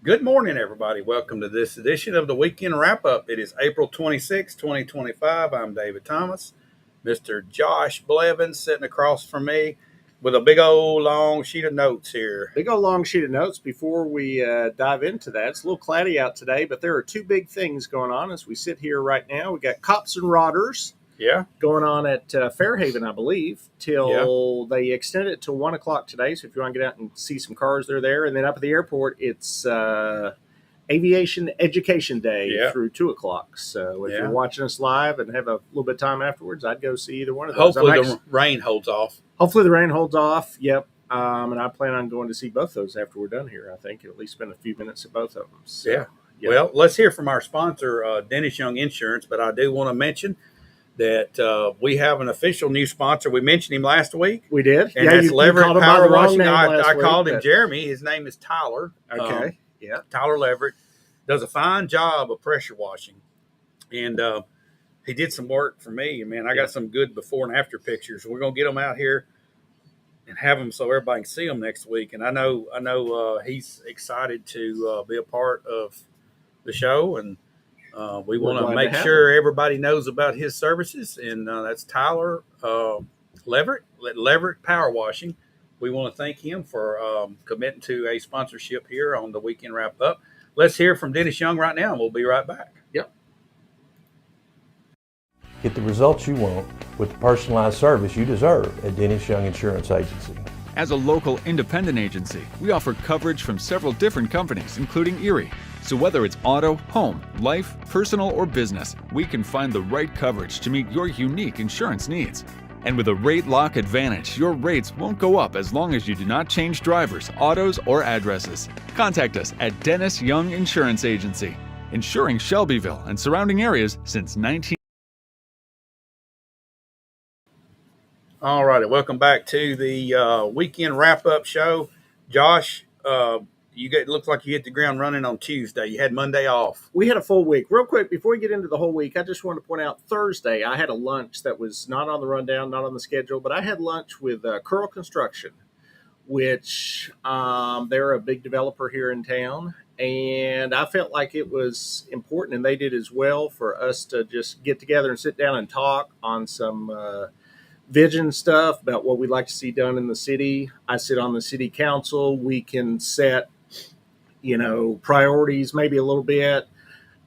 Good morning, everybody. Welcome to this edition of the Weekend Wrap Up. It is April 26, 2025. I'm David Thomas. Mr. Josh Blevins sitting across from me with a big old long sheet of notes here. Big old long sheet of notes. Before we dive into that, it's a little cloudy out today, but there are two big things going on as we sit here right now. We got Cops and Rodders going on at Fairhaven, I believe, till they extend it to 1 o'clock today. So if you want to get out and see some cars, they're there. And then up at the airport, it's Aviation Education Day through 2 o'clock. So if you're watching us live and have a little bit of time afterwards, I'd go see either one of those. Hopefully the rain holds off. Hopefully the rain holds off. Yep. And I plan on going to see both those after we're done here. I think at least spend a few minutes at both of them. So, yeah. Well, let's hear from our sponsor, Dennis Young Insurance. But I do want to mention that we have an official new sponsor. We mentioned him last week. We did. And that's Leverett Power Washing. I called him but... Jeremy. His name is Tyler. Okay. Tyler Leverett does a fine job of pressure washing. And he did some work for me. And, man, I got some good before and after pictures. We're going to get them out here and have them so everybody can see them next week. And I know he's excited to be a part of the show, and we want to make sure everybody knows about his services. And that's Tyler Leverett, Leverett Power Washing. We want to thank him for committing to a sponsorship here on the Weekend Wrap Up. Let's hear from Dennis Young right now, and we'll be right back. Yep. Get the results you want with the personalized service you deserve at Dennis Young Insurance Agency. As a local independent agency, we offer coverage from several different companies, including Erie. So whether it's auto, home, life, personal, or business, we can find the right coverage to meet your unique insurance needs. And with a rate lock advantage, your rates won't go up as long as you do not change drivers, autos, or addresses. Contact us at Dennis Young Insurance Agency, insuring Shelbyville and surrounding areas since 19... All righty, welcome back to the Weekend Wrap-Up show. Josh, it looks like you hit the ground running on Tuesday. You had Monday off. We had a full week. Real quick, before we get into the whole week, I just want to point out Thursday, I had a lunch that was not on the rundown, not on the schedule, but I had lunch with Curl Construction, which they're a big developer here in town. And I felt like it was important, and they did as well, for us to just get together and sit down and talk on some vision stuff about what we'd like to see done in the city. I sit on the city council. We can set, priorities maybe a little bit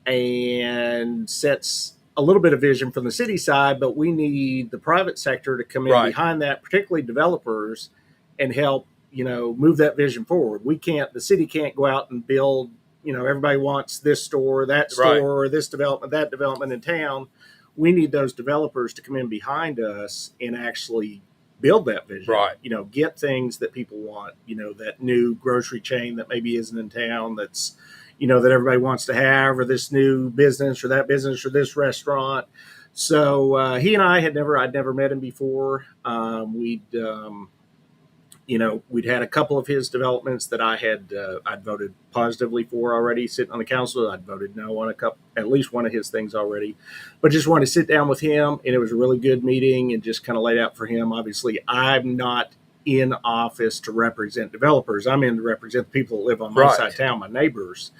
and sets a little bit of vision from the city side, but we need the private sector to come in behind that, particularly developers, and help, move that vision forward. The city can't go out and build, everybody wants this store, that store, this development, that development in town. We need those developers to come in behind us and actually build that vision. Get things that people want, that new grocery chain that maybe isn't in town that's, that everybody wants to have, or this new business or that business or this restaurant. So he and I'd never met him before. We'd had a couple of his developments that I'd voted positively for already. Sitting on the council, I'd voted no on at least one of his things already. But just wanted to sit down with him, and it was a really good meeting, and just kind of laid out for him. Obviously, I'm not in office to represent developers. I'm in to represent the people that live on my side of town, my neighbors.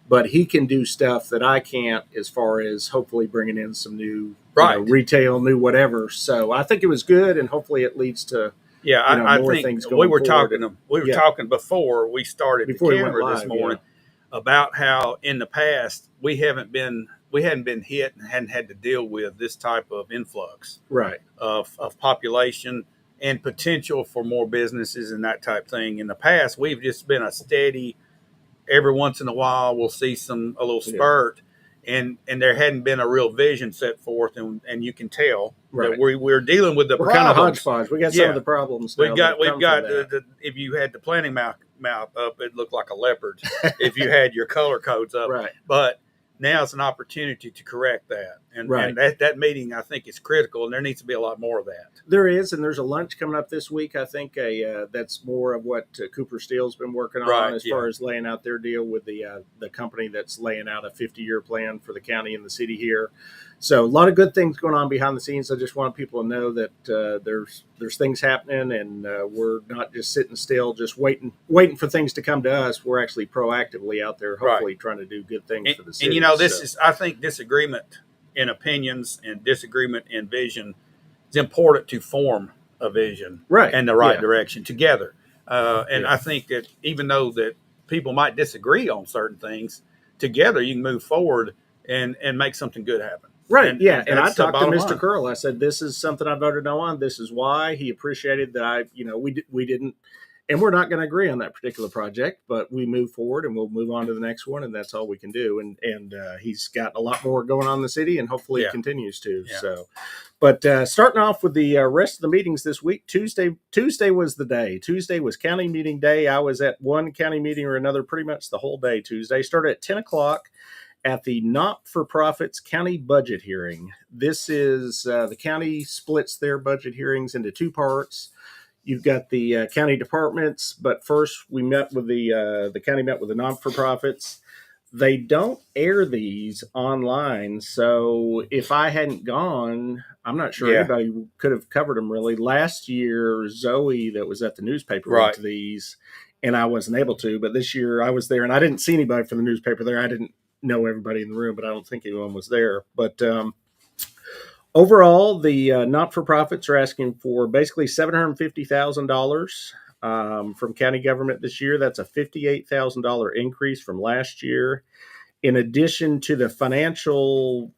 But he can do stuff that I can't, as far as hopefully bringing in some new retail, new whatever. So I think it was good, and hopefully it leads to I think we were talking before we started the camera this morning about how in the past we hadn't been hit and hadn't had to deal with this type of influx of population and potential for more businesses and that type thing. In the past, we've just been a steady, every once in a while we'll see a little spurt. And there hadn't been a real vision set forth, and you can tell that we're dealing with we're kind of hodgepodge. We got some of the problems. We've got if you had the planting mouth up, it looked like a leopard. If you had your color codes up, but now it's an opportunity to correct that. And that meeting, I think, is critical, and there needs to be a lot more of that. There is, and there's a lunch coming up this week. I think that's more of what Cooper Steel's been working on as far as laying out their deal with the company that's laying out a 50-year plan for the county and the city here. So a lot of good things going on behind the scenes. I just want people to know that there's things happening, and we're not just sitting still, just waiting for things to come to us. We're actually proactively out there, hopefully trying to do good things for the city. And I think disagreement in opinions and disagreement in vision is important to form a vision and the right direction together. I think that even though that people might disagree on certain things, together you can move forward and make something good happen. Right. And I talked to Mr. Curl. I said, this is something I voted no on. This is why. He appreciated that we didn't, and we're not going to agree on that particular project, but we move forward and we'll move on to the next one. And that's all we can do. And he's got a lot more going on in the city, and hopefully it continues to. Yeah. So, but starting off with the rest of the meetings this week, Tuesday was the day. Tuesday was county meeting day. I was at one county meeting or another pretty much the whole day. Tuesday started at 10 o'clock. At the Not-for-Profits County Budget Hearing. This is the county splits their budget hearings into two parts. You've got the county departments, but first we met with the county met with the not-for-profits. They don't air these online, so if I hadn't gone, I'm not sure anybody could have covered them really. Last year, Zoe, that was at the newspaper, went to these, and I wasn't able to. But this year, I was there, and I didn't see anybody from the newspaper there. I didn't know everybody in the room, but I don't think anyone was there. But overall, the not-for-profits are asking for basically $750,000 from county government this year. That's a $58,000 increase from last year. In addition to the financial,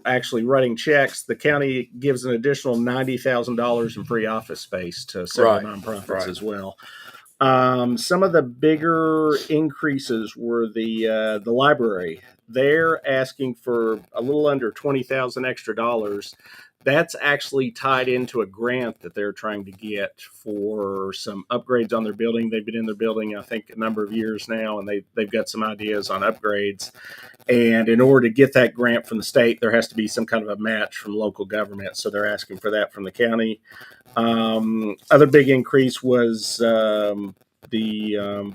actually writing checks, the county gives an additional $90,000 in free office space to several nonprofits as well. Some of the bigger increases were the library. They're asking for a little under $20,000 extra dollars. That's actually tied into a grant that they're trying to get for some upgrades on their building. They've been in their building, I think, a number of years now, and they've got some ideas on upgrades. And in order to get that grant from the state, there has to be some kind of a match from local government. So they're asking for that from the county. Other big increase was the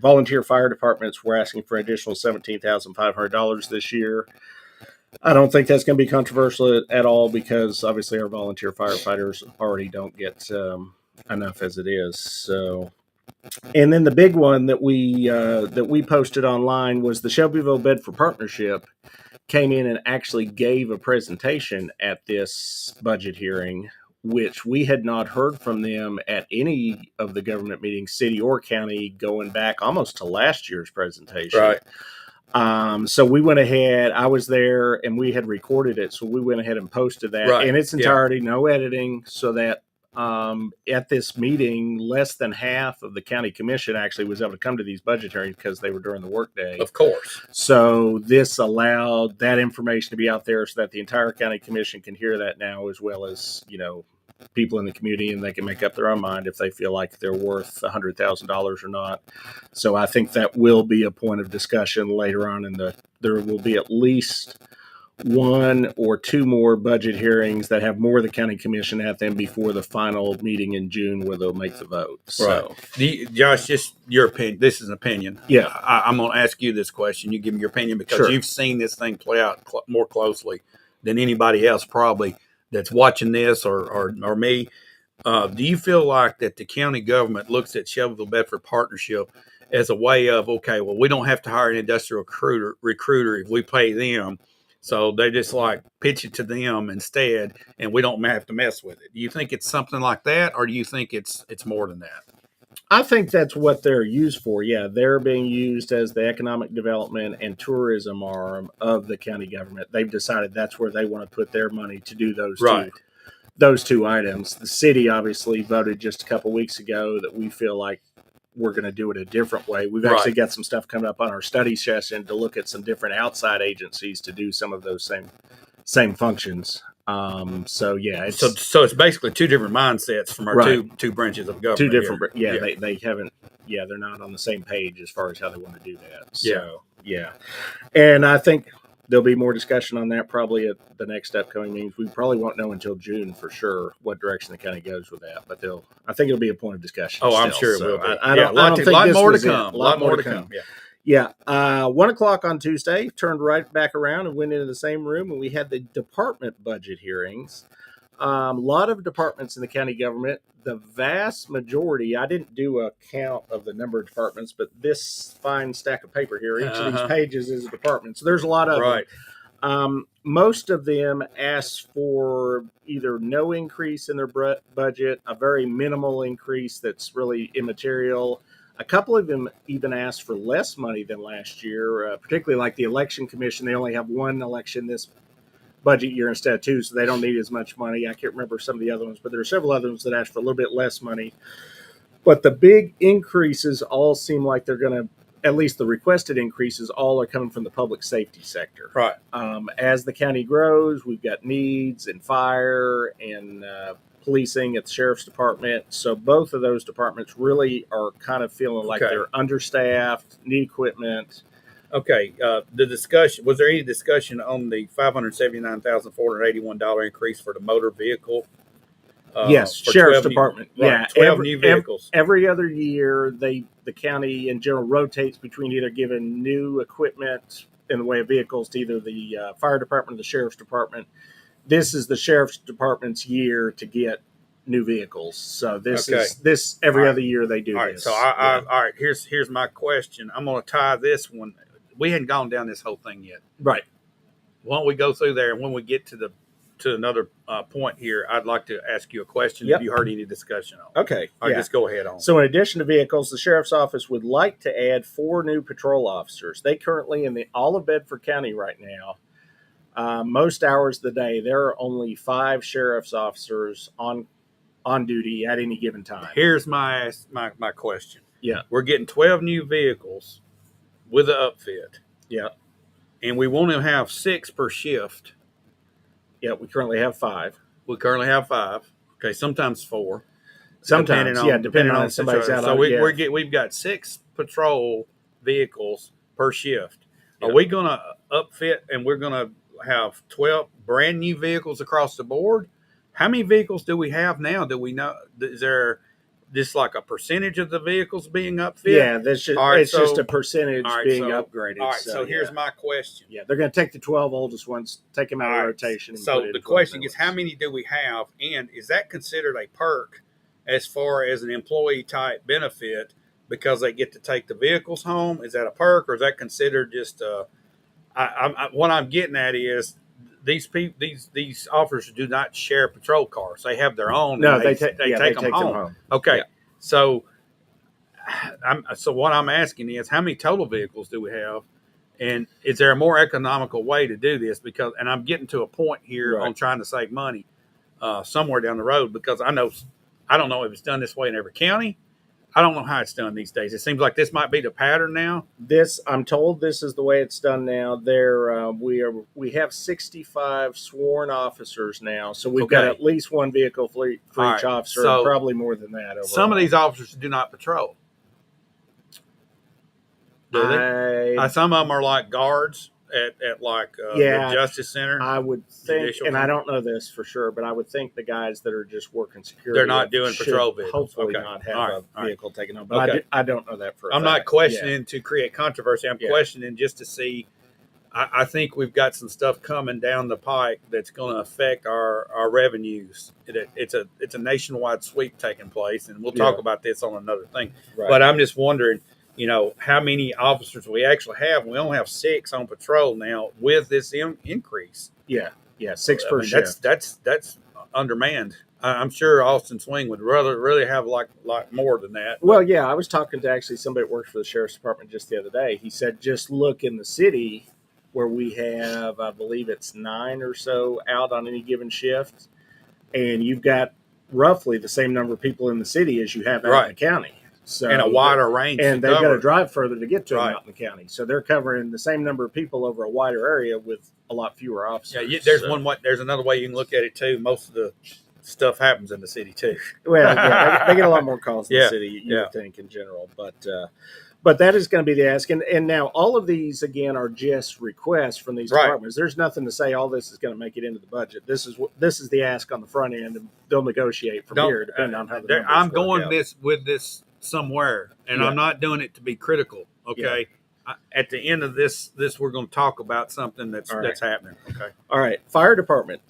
volunteer fire departments were asking for an additional $17,500 this year. I don't think that's going to be controversial at all, because obviously our volunteer firefighters already don't get enough as it is. So, and then the big one that we posted online was the Shelbyville Bedford Partnership came in and actually gave a presentation at this budget hearing, which we had not heard from them at any of the government meetings, city or county, going back almost to last year's presentation. Right. So we went ahead, I was there, and we had recorded it. So we went ahead and posted that in its entirety, no editing, so that at this meeting, less than half of the county commission actually was able to come to these budget hearings because they were during the workday. Of course. So this allowed that information to be out there so that the entire county commission can hear that now, as well as, people in the community, and they can make up their own mind if they feel like they're worth $100,000 or not. So I think that will be a point of discussion later on there will be at least one or two more budget hearings that have more of the county commission at them before the final meeting in June where they'll make the vote. So, Josh, just your opinion. This is an opinion. Yeah. I'm going to ask you this question. You give me your opinion because you've seen this thing play out more closely than anybody else probably that's watching this or me. Do you feel like that the county government looks at Shelbyville Bedford Partnership as a way of, okay, well, we don't have to hire an industrial recruiter if we pay them. So they just pitch it to them instead, and we don't have to mess with it. Do you think it's something like that, or do you think it's more than that? I think that's what they're used for. Yeah, they're being used as the economic development and tourism arm of the county government. They've decided that's where they want to put their money to do those two items. The city obviously voted just a couple weeks ago that we feel like we're going to do it a different way. We've actually got some stuff coming up on our study session to look at some different outside agencies to do some of those same functions. So it's basically two different mindsets from our two branches of government. Two different, they haven't, they're not on the same page as far as how they want to do that. So, and I think there'll be more discussion on that probably at the next upcoming meetings. We probably won't know until June for sure what direction the county goes with that, but I think it'll be a point of discussion. Oh, I'm sure it will be. A lot more to come. Yeah. Yeah, 1 o'clock on Tuesday, turned right back around and went into the same room, and we had the department budget hearings. A lot of departments in the county government. The vast majority, I didn't do a count of the number of departments, but this fine stack of paper here, each of these pages is a department. So there's a lot of Right. them. Most of them asked for either no increase in their budget, a very minimal increase that's really immaterial. A couple of them even asked for less money than last year, particularly like the election commission. They only have one election this budget year instead of two, so they don't need as much money. I can't remember some of the other ones, but there are several other ones that asked for a little bit less money. But the big increases all seem like they're going to, at least the requested increases, all are coming from the public safety sector. Right. As the county grows, we've got needs in fire and policing at the sheriff's department. So both of those departments really are kind of feeling like they're understaffed, need equipment. Okay. The discussion, was there any discussion on the $579,481 increase for the motor vehicle? Yes, for sheriff's 12 department. New, right, Yeah, 12 new vehicles. Every other year, the county in general rotates between either giving new equipment in the way of vehicles to either the fire department or the sheriff's department. This is the sheriff's department's year to get new vehicles. So this is every other year they do all right, this. so all right, here's my question. I'm going to tie this one. We hadn't gone down this whole thing yet. Right. Why don't we go through there, and when we get to another point here, I'd like to ask you a question. Yep. Have you heard any discussion on? Okay. All right, just go ahead on. So in addition to vehicles, the sheriff's office would like to add 4 new patrol officers. They currently in all of Bedford County right now, most hours of the day, there are only 5 sheriff's officers on duty at any given time. Here's my question. Yeah. We're getting 12 new vehicles with an upfit. Yeah. And we want to have 6 per shift. Yeah, we currently have 5. We currently have 5. Okay, sometimes 4. Sometimes, depending on somebody's out. So we've got 6 patrol vehicles per shift. Yeah. Are we going to upfit and we're going to have 12 brand new vehicles across the board? How many vehicles do we have now? Do we know? Is there just like a percentage of the vehicles being upfit? Yeah, that's just just a percentage being upgraded. All right, so here's my question. Yeah, they're going to take the 12 oldest ones, take them out of rotation. And so the question is, how many do we have, and is that considered a perk as far as an employee type benefit because they get to take the vehicles home? Is that a perk, or is that considered just what I'm getting at is these officers do not share patrol cars. They have their own. No, they take them home. home. Okay, yeah. So what I'm asking is, how many total vehicles do we have, and is there a more economical way to do this? Because, and I'm getting to a point here on trying to save money somewhere down the road, because I don't know if it's done this way in every county. I don't know how it's done these days. It seems like this might be the pattern now. I'm told this is the way it's done now. We have 65 sworn officers now, so we've got at least one vehicle for each officer, so and probably more than that. Overall. Some of these officers do not patrol. Do they? Some of them are like guards at like the Justice Center. I would think, and I don't know this for sure, but I would think the guys that are just working security, they're not doing patrol vehicles. Hopefully not have a vehicle taken home. But I don't know that for a fact. I'm not questioning to create controversy. I'm questioning just to see. I think we've got some stuff coming down the pike that's going to affect our revenues. It's a nationwide sweep taking place, and we'll talk about this on another thing. Right. But I'm just wondering, how many officers we actually have. We only have 6 on patrol now with this increase. Yeah, 6 per shift. That's undermanned. I'm sure Austin Swing would really have like more than that. Well, yeah, I was talking to actually somebody that works for the sheriff's department just the other day. He said, just look in the city where we have, I believe it's 9 or so out on any given shift, and you've got roughly the same number of people in the city as you have out in the county. So, and a wider range, and they've got to drive further to get to them out in the county. So they're covering the same number of people over a wider area with a lot fewer officers. Yeah, there's another way you can look at it too. Most of the stuff happens in the city too. Well, they get a lot more calls in the city, you would think, in general. But that is going to be the ask. And now all of these, again, are just requests from these departments. There's nothing to say all this is going to make it into the budget. This is the ask on the front end, and they'll negotiate from here depending on how the numbers I'm work going out. with this somewhere, and I'm not doing it to be critical. Okay, at the end of this we're going to talk about something that's All right. that's happening. Okay. All right, fire department.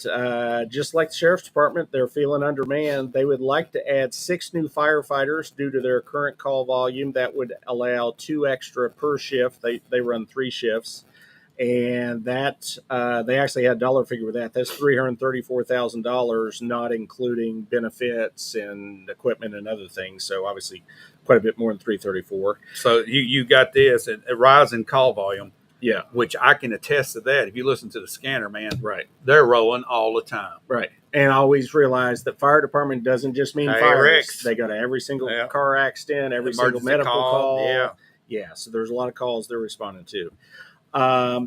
Just like the sheriff's department, they're feeling undermanned. They would like to add 6 new firefighters due to their current call volume. That would allow 2 extra per shift. They run 3 shifts, and that they actually had a dollar figure with that. That's $334,000, not including benefits and equipment and other things. So obviously, quite a bit more than 334. So you got this a rise in call volume. Yeah, Which I can attest to that. If you listen to the scanner, man, right. they're rolling all the time. Right. And I always realize that fire department doesn't just mean fires. ARX. They go to every single Yeah. car accident, every single Emergency medical call. Yeah. Yeah. So there's a lot of calls they're responding to.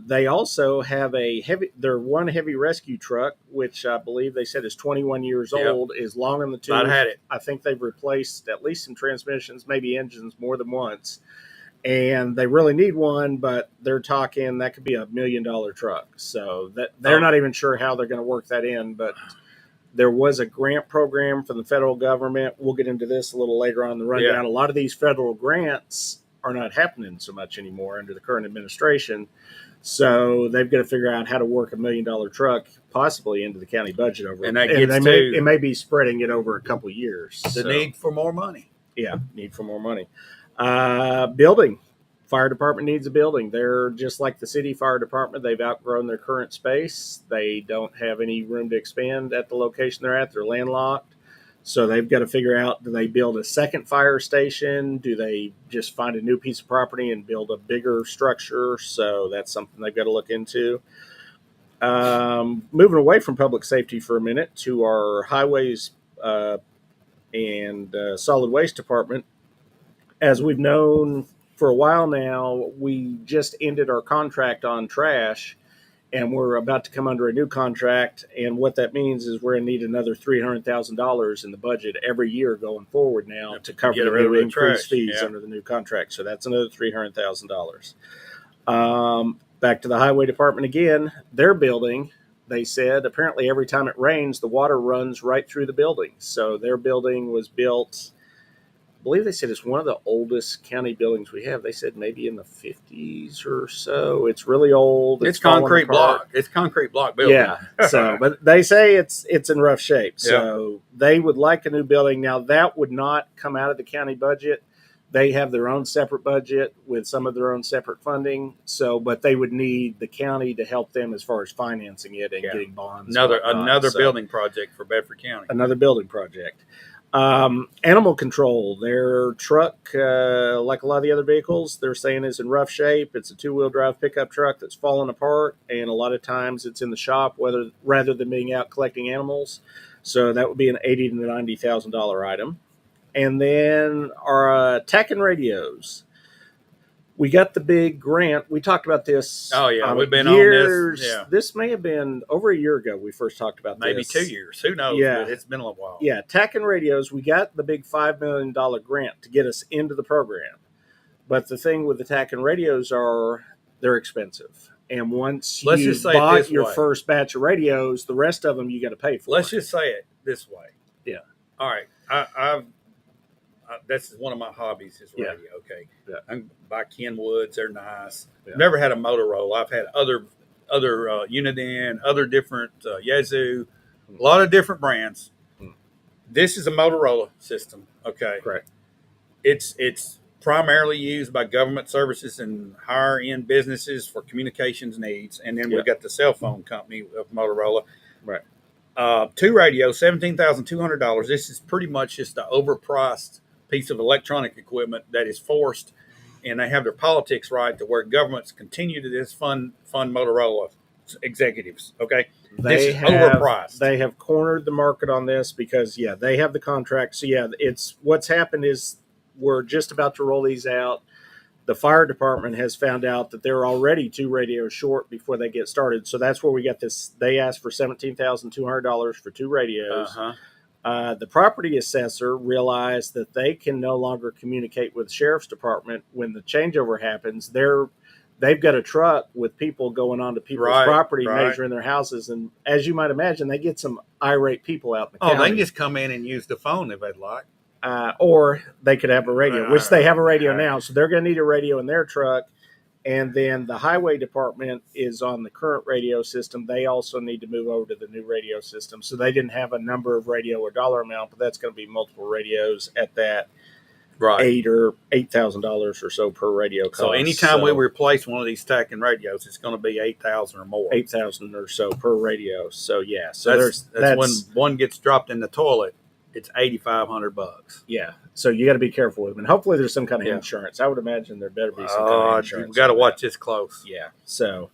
They also have their one heavy rescue truck, which I believe they said is 21 years Yep. old, is long in the tooth. I'd had it. I think they've replaced at least some transmissions, maybe engines more than once. And they really need one, but they're talking that could be $1 million truck. So that they're not even sure how they're going to work that in. But there was a grant program from the federal government. We'll get into this a little later on in the rundown. Yeah. A lot of these federal grants are not happening so much anymore under the current administration. So they've got to figure out how to work $1 million truck possibly into the county budget over. And that gets it may be spreading it over a couple of years. The So, need for more money. yeah, need for more money. Building. Fire department needs a building. They're just like the city fire department. They've outgrown their current space. They don't have any room to expand at the location they're at. They're landlocked. So they've got to figure out, do they build a second fire station? Do they just find a new piece of property and build a bigger structure? So that's something they've got to look into. Moving away from public safety for a minute to our highways and solid waste department. As we've known for a while now, we just ended our contract on trash, and we're about to come under a new contract. And what that means is we're going to need another $300,000 in the budget every year going forward now to cover get the rid of new the increased trash. fees Yeah. under the new contract. So that's another $300,000. Back to the highway department again. Their building, they said, apparently every time it rains, the water runs right through the building. So their building was built, I believe they said it's one of the oldest county buildings we have. They said maybe in the 50s or so. It's really old. It's falling concrete apart. block. It's concrete block building. Yeah. So, but they say it's in rough shape. So they would like a new building. Now that would not come out of the county budget. They have their own separate budget with some of their own separate funding. So, but they would need the county to help them as far as financing it and getting bonds. and whatnot. Another So, building project for Bedford County. Another building project. Animal control. Their truck, like a lot of the other vehicles, they're saying is in rough shape. It's a 2-wheel drive pickup truck that's falling apart, and a lot of times it's in the shop rather than being out collecting animals. So that would be an $80,000 to $90,000 item. And then our tech and radios. We got the big grant. We talked about this. Oh, yeah. We've been years. on this. Yeah. This may have been over a year ago we first talked about Maybe this. 2 years. Who knows? Yeah. But it's been a little while. Yeah, tech and radios, we got the big $5 million grant to get us into the program. But the thing with the tech and radios are they're expensive. And once Let's you just say it bought this your way. first batch of radios, the rest of them you got to pay for. Let's just say it this way. Yeah. All right. I've that's one of my hobbies is Yeah. radio. Okay. Yeah. I'm by Kenwoods. They're nice. Yeah. Never had a Motorola. I've had other Uniden, other different Yazoo, a lot of different brands. Mm. This is a Motorola system. Okay. Correct. It's primarily used by government services and higher end businesses for communications needs. And then Yeah. we've got the cell phone company of Motorola. Right. 2 radios, $17,200. This is pretty much just an overpriced piece of electronic equipment that is forced, and they have their politics right to where governments continue to just fund Motorola executives. Okay. This is overpriced. They have cornered the market on this because, yeah, they have the contract. So, yeah, it's what's happened is we're just about to roll these out. The fire department has found out that they're already 2 radios short before they get started. So that's where we got this. They asked for $17,200 for 2 radios. The property assessor realized that they can no longer communicate with the sheriff's department when the changeover happens. They've got a truck with people going onto people's Right, property, right. measuring their houses. And as you might imagine, they get some irate people out in the Oh, county. they can just come in and use the phone if they'd like. Or they could have a radio, which they have a radio Right. now. So they're going to need a radio in their truck. And then the highway department is on the current radio system. They also need to move over to the new radio system. So they didn't have a number of radio or dollar amount, but that's going to be multiple radios at that Right. $8,000 or so per radio cost. So anytime we replace one of these stacking radios, it's going to be 8,000 or more. 8,000 or so per radio. So yeah, so that's when one gets dropped in the toilet. It's $8,500. Yeah, so you got to be careful with them, and hopefully there's some kind of insurance. I would imagine there better be some kind of insurance. You've got to watch this close. Yeah, so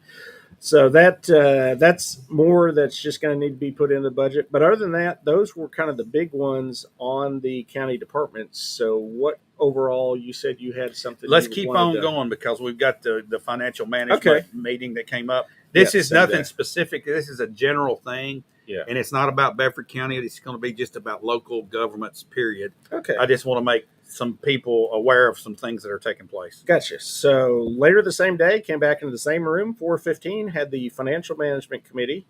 that's more that's just going to need to be put in the budget. But other than that, those were kind of the big ones on the county departments. So what overall, you said you had something. Let's keep on going because we've got the financial management meeting that came up. This is nothing specific. This is a general thing. Yeah. And it's not about Bedford County. It's going to be just about local governments, period. Okay. I just want to make some people aware of some things that are taking place. Gotcha. So later the same day, came back into the same room, 4:15, had the Financial Management Committee.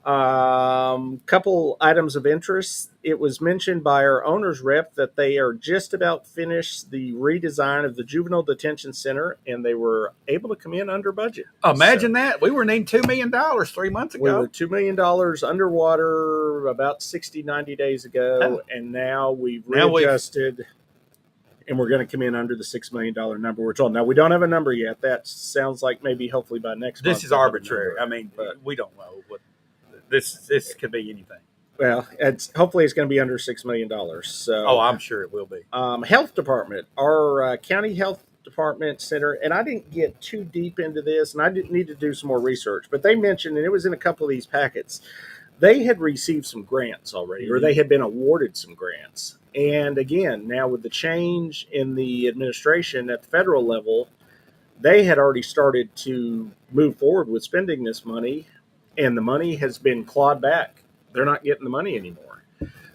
Couple items of interest. It was mentioned by our owner's rep that they are just about finished the redesign of the Juvenile Detention Center, and they were able to come in under budget. Imagine that. We were needing $2 million 3 months ago. We were $2 million underwater about 60, 90 days ago, and now we've readjusted, and we're going to come in under the $6 million number we're told. Now, we don't have a number yet. That sounds like maybe hopefully by next month. This is arbitrary. I mean, but we don't know what. This could be anything. Well, hopefully it's going to be under $6 million. So, I'm sure it will be. Health department, our county health department center, and I didn't get too deep into this, and I didn't need to do some more research, but they mentioned, and it was in a couple of these packets, they had received some grants already, or they had been awarded some grants. And again, now with the change in the administration at the federal level, they had already started to move forward with spending this money, and the money has been clawed back. They're not getting the money anymore.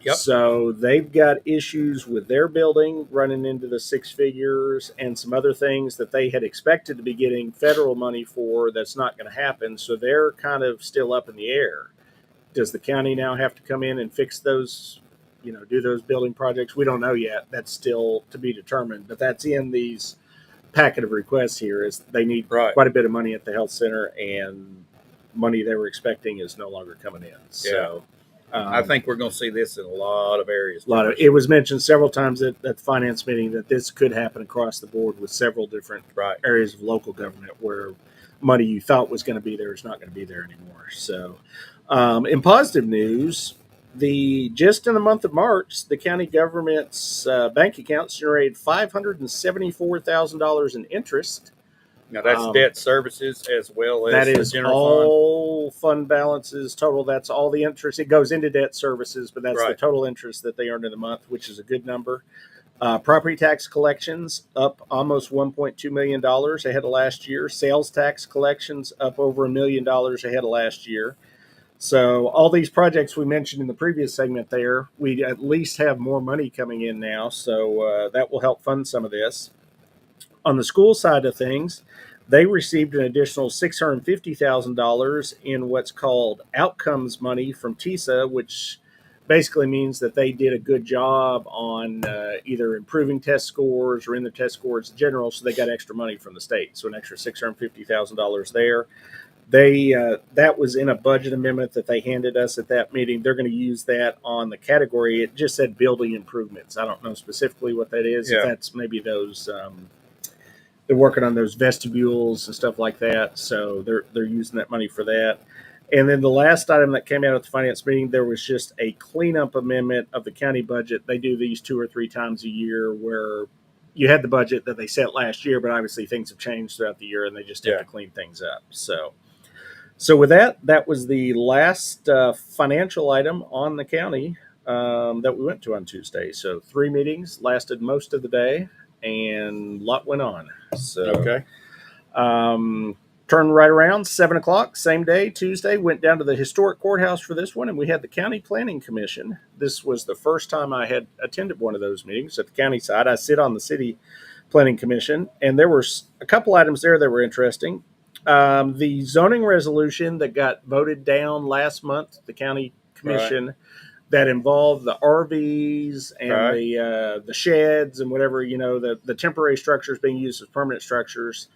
Yep. So they've got issues with their building running into the six figures and some other things that they had expected to be getting federal money for that's not going to happen. So they're kind of still up in the air. Does the county now have to come in and fix those, do those building projects? We don't know yet. That's still to be determined. But that's in these packet of requests here is they need quite a bit of money at the health center, and money they were expecting is no longer coming in. So I think we're going to see this in a lot of areas. It was mentioned several times at the finance meeting that this could happen across the board with several different areas of local government where money you thought was going to be there is not going to be there anymore. So in positive news, just in the month of March, the county government's bank accounts generated $574,000 in interest. Now that's debt services as well as that is the general all fund balances total. That's all the interest. It goes into debt services, but that's the total interest that they earned in the month, which is a good number. Property tax collections up almost $1.2 million ahead of last year. Sales tax collections up over $1 million ahead of last year. So all these projects we mentioned in the previous segment there, we at least have more money coming in now. So that will help fund some of this. On the school side of things, they received an additional $650,000 in what's called outcomes money from TISA, which basically means that they did a good job on either improving test scores or in the test scores in general, so they got extra money from the state. So an extra $650,000 there. That was in a budget amendment that they handed us at that meeting. They're going to use that on the category. It just said building improvements. I don't know specifically what that is. If that's maybe those they're working on those vestibules and stuff like that. So they're using that money for that. And then the last item that came out at the finance meeting, there was just a cleanup amendment of the county budget. They do these 2 or 3 times a year where you had the budget that they set last year, but obviously things have changed throughout the year and they just have to clean things up. So with that was the last financial item on the county that we went to on Tuesday. So 3 meetings, lasted most of the day, and a lot went on. So turned right around 7 o'clock, same day, Tuesday, went down to the historic courthouse for this one, and we had the County Planning Commission. This was the first time I had attended one of those meetings at the county side. I sit on the City Planning Commission, and there were a couple items there that were interesting. The zoning resolution that got voted down last month, the county commission, that involved the RVs and the sheds and whatever, the temporary structures being used as permanent structures.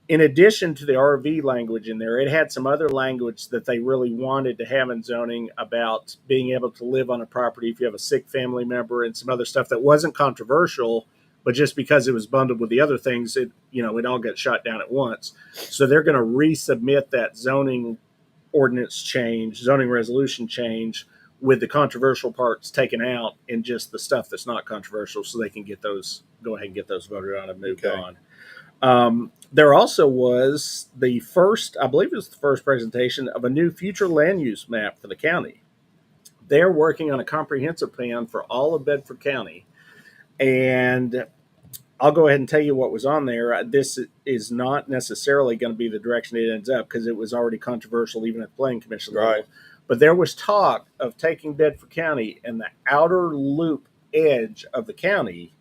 in addition to the RV language in there, it had some other language that they really wanted to have in zoning about being able to live on a property if you have a sick family member, and some other stuff that wasn't controversial, but just because it was bundled with the other things, it all got shot down at once. So they're going to resubmit that zoning ordinance change, zoning resolution change, with the controversial parts taken out and just the stuff that's not controversial, so they can go ahead and get those voted on and moved on. There also was the first, I believe it was the first presentation of a new future land use map for the county. They're working on a comprehensive plan for all of Bedford County. And I'll go ahead and tell you what was on there. This is not necessarily going to be the direction it ends up, because it was already controversial even at the Planning Commission level. Right. But there was talk of taking Bedford County and the outer loop edge of the county,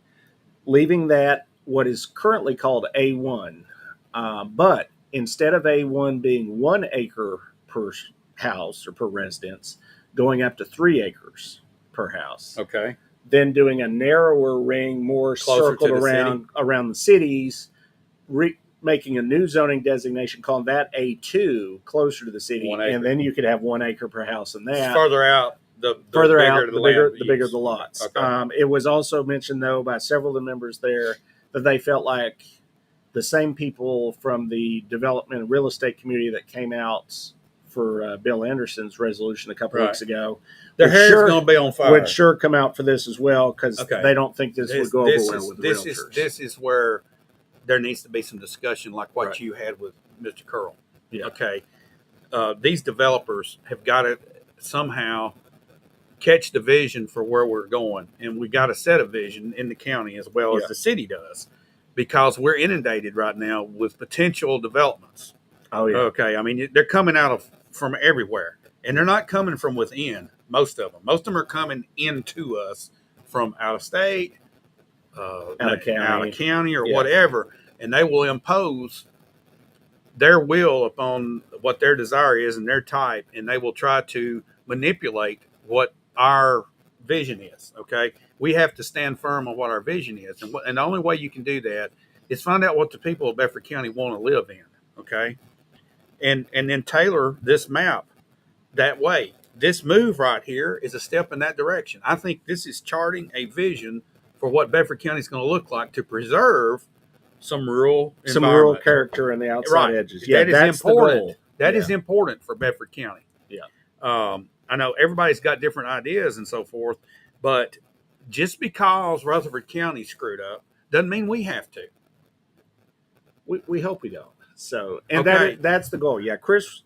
leaving that what is currently called A1. But instead of A1 being 1 acre per house or per residence, going up to 3 acres per house. Okay. Then doing a narrower ring, more Closer circled to the around the cities, making a new zoning designation, calling that A2, closer to the city, 1 acre. and then you could have 1 acre per house in that. Further out, the bigger the lots. Okay. It was also mentioned, though, by several of the members there that they felt like the same people from the development and real estate community that came out for Bill Anderson's resolution a couple weeks ago, their hair's going to be on fire. would sure come out for this as well, because they don't think this would go over well with the realtors. This is where there needs to be some discussion, like what Right. you had with Mr. Curl. Yeah. Okay. These developers have got to somehow catch the vision for where we're going, and we got to set a vision in the county as well as the city does, because we're inundated right now with potential developments. Oh yeah. Okay. I mean, they're coming from everywhere, and they're not coming from within. Most of them are coming into us from out of state, out of county, or whatever, and they will impose their will upon what their desire is and their type, and they will try to manipulate what our vision is. Okay, we have to stand firm on what our vision is, and the only way you can do that is find out what the people of Bedford County want to live in. Okay, and then tailor this map that way. This move right here is a step in that direction. I think this is charting a vision for what Bedford County is going to look like to preserve some rural character in the outside edges. Yeah, that's important. The goal. That is important for Bedford County. Yeah. I know everybody's got different ideas and so forth, but just because Rutherford County screwed up doesn't mean we have to. We hope we don't. So, and that's the goal. Yeah, Chris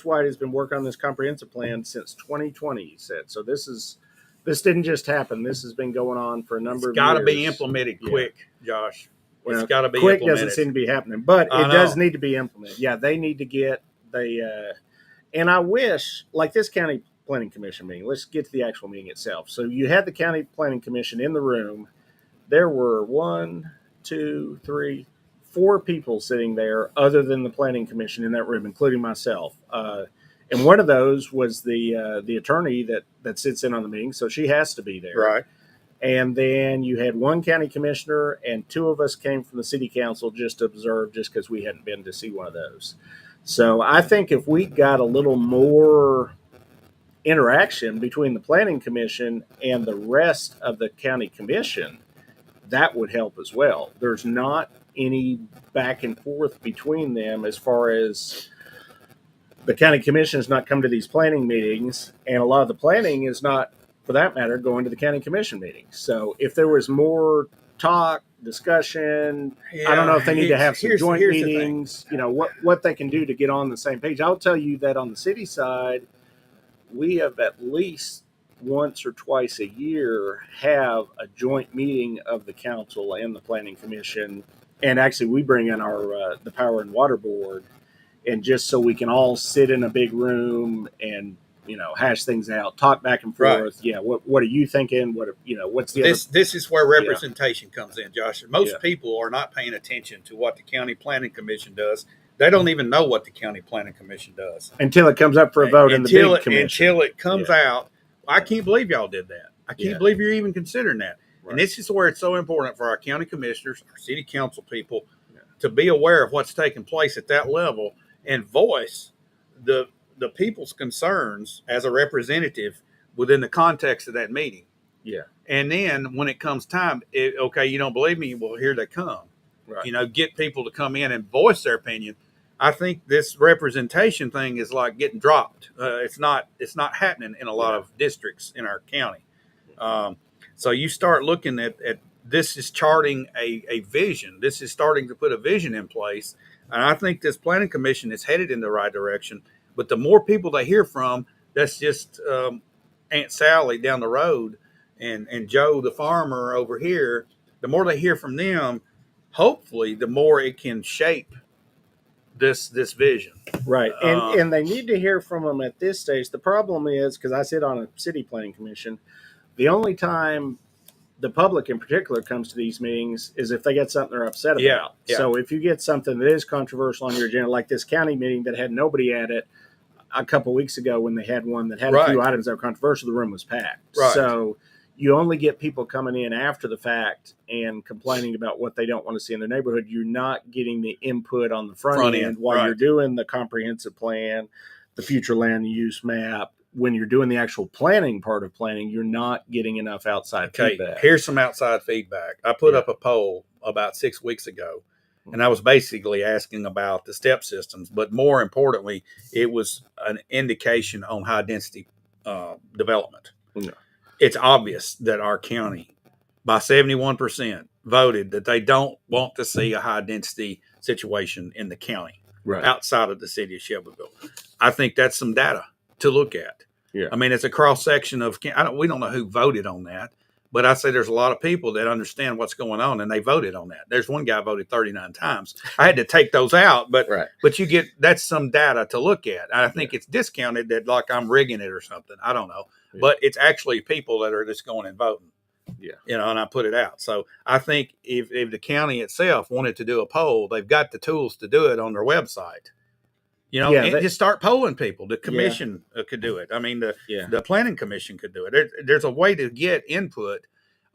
White has been working on this comprehensive plan since 2020. He said so. This didn't just happen. This has been going on for a number of years. It's got to be implemented quick, Josh. Well, it's got to be quick. Implemented. Doesn't seem to be happening, but it does need to be implemented. Yeah, they need to get and I wish, like this county planning commission meeting. Let's get to the actual meeting itself. So you had the county planning commission in the room. There were 1, 2, 3, 4 people sitting there other than the planning commission in that room, including myself. And one of those was the attorney that sits in on the meeting, so she has to be there. Right. And then you had 1 county commissioner, and 2 of us came from the city council just to observe, just because we hadn't been to see one of those. So I think if we got a little more interaction between the planning commission and the rest of the county commission, that would help as well. There's not any back and forth between them as far as the county commission has not come to these planning meetings, and a lot of the planning is not, for that matter, going to the county commission meetings. So if there was more talk, discussion, I don't know if they need to have some joint meetings, what they can do to get on the same page. I'll tell you that on the city side, we have at least once or twice a year have a joint meeting of the council and the planning commission. And actually we bring in our the Power and Water Board, and just so we can all sit in a big room and hash things out, talk back and forth. Right. Yeah, what are you thinking? What's the this is where representation comes in, Josh. Most people are not paying attention to what the county planning commission does. They don't even know what the county planning commission does until it comes up for a vote in the big commission. Until it comes out. I can't believe y'all did that. I can't believe you're even considering that. Right. And this is where it's so important for our county commissioners, our city council people, to be aware of what's taking place at that level and voice the people's concerns as a representative within the context of that meeting. Yeah. And then when it comes time, okay, you don't believe me? Well, here they come. Right. You know, get people to come in and voice their opinion. I think this representation thing is like getting dropped. It's not happening in a lot of districts in our county. So you start looking at this is charting a vision. This is starting to put a vision in place. And I think this planning commission is headed in the right direction. But the more people they hear from, that's just Aunt Sally down the road and Joe, the farmer over here, the more they hear from them, hopefully the more it can shape this vision. Right. And they need to hear from them at this stage. The problem is, because I sit on a city planning commission, the only time the public in particular comes to these meetings is if they get something they're upset about. Yeah. So if you get something that is controversial on your agenda, like this county meeting that had nobody at it a couple of weeks ago, when they had one that had a few items that were controversial, the room was packed. Right. So you only get people coming in after the fact and complaining about what they don't want to see in their neighborhood. You're not getting the input on the front end while you're doing the comprehensive plan, the future land use map. When you're doing the actual planning part of planning, you're not getting enough outside feedback. Here's some outside feedback. I put up a poll about 6 weeks ago, and I was basically asking about the step systems, but more importantly, it was an indication on high density development. Yeah. It's obvious that our county, by 71%, voted that they don't want to see a high density situation in the county outside of the city of Shelbyville. I think that's some data to look at. Yeah. I mean, it's a cross section of, we don't know who voted on that, but I say there's a lot of people that understand what's going on and they voted on that. There's one guy voted 39 times. I had to take those out, but you get, that's some data to look at. I think it's discounted that like I'm rigging it or something. I don't know, but it's actually people that are just going and voting. Yeah. You know, and I put it out. So I think if the county itself wanted to do a poll, they've got the tools to do it on their website. You know, just start polling people. The commission could do it. I mean, the planning commission could do it. There's a way to get input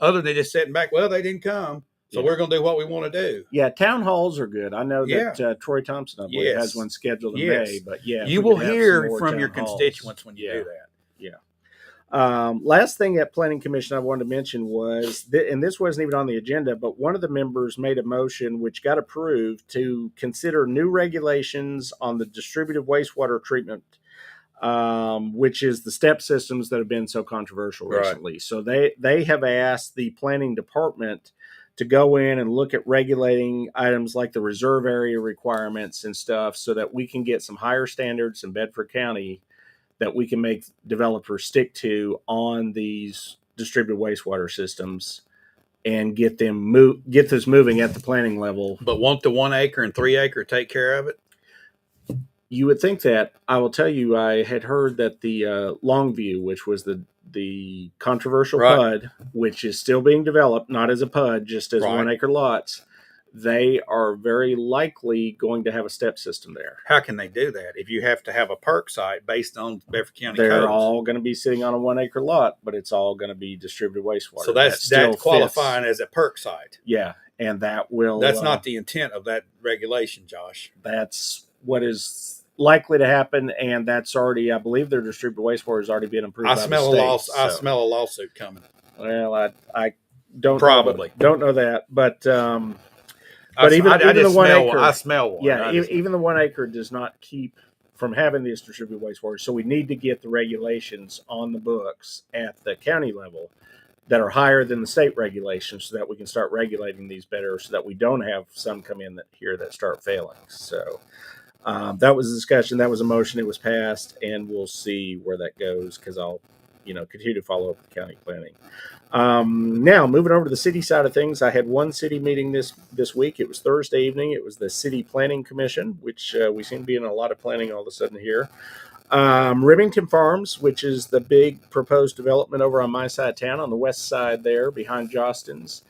other than just sitting back. Well, they didn't come, so we're going to do what we want to do. Yeah, town halls are good. I know that Troy Thompson, I believe, has one scheduled in May. But you will hear from your constituents when you do that. Yeah. Last thing at Planning Commission I wanted to mention was, and this wasn't even on the agenda, but one of the members made a motion which got approved to consider new regulations on the distributed wastewater treatment, which is the step systems that have been so controversial recently. So they have asked the planning department to go in and look at regulating items like the reserve area requirements and stuff so that we can get some higher standards in Bedford County that we can make developers stick to on these distributed wastewater systems and get this moving at the planning level. But won't the 1 acre and 3 acre take care of it? You would think that. I will tell you, I had heard that the Longview, which was the controversial PUD, which is still being developed, not as a PUD, just as 1 acre lots, they are very likely going to have a step system there. How can they do that if you have to have a perk site based on Bedford County They're codes? all going to be sitting on a 1 acre lot, but it's all going to be distributed wastewater. So that's qualifying as a perk site. Yeah, and that will... That's not the intent of that regulation, Josh. That's what is likely to happen, and that's already, I believe their distributed wastewater has already been approved by the state. I smell a lawsuit coming. Well, I don't probably don't know that, but even the 1 acre, I smell one. Yeah, even the 1 acre does not keep from having this distributed wastewater. So we need to get the regulations on the books at the county level that are higher than the state regulations, so that we can start regulating these better, so that we don't have some come in that start failing. So that was a discussion. That was a motion. It was passed, and we'll see where that goes, because I'll continue to follow up with county planning. Now, moving over to the city side of things, I had one city meeting this week. It was Thursday evening. It was the City Planning Commission, which we seem to be in a lot of planning all of a sudden here. Remington Farms, which is the big proposed development over on my side of town, on the west side there behind Jostens.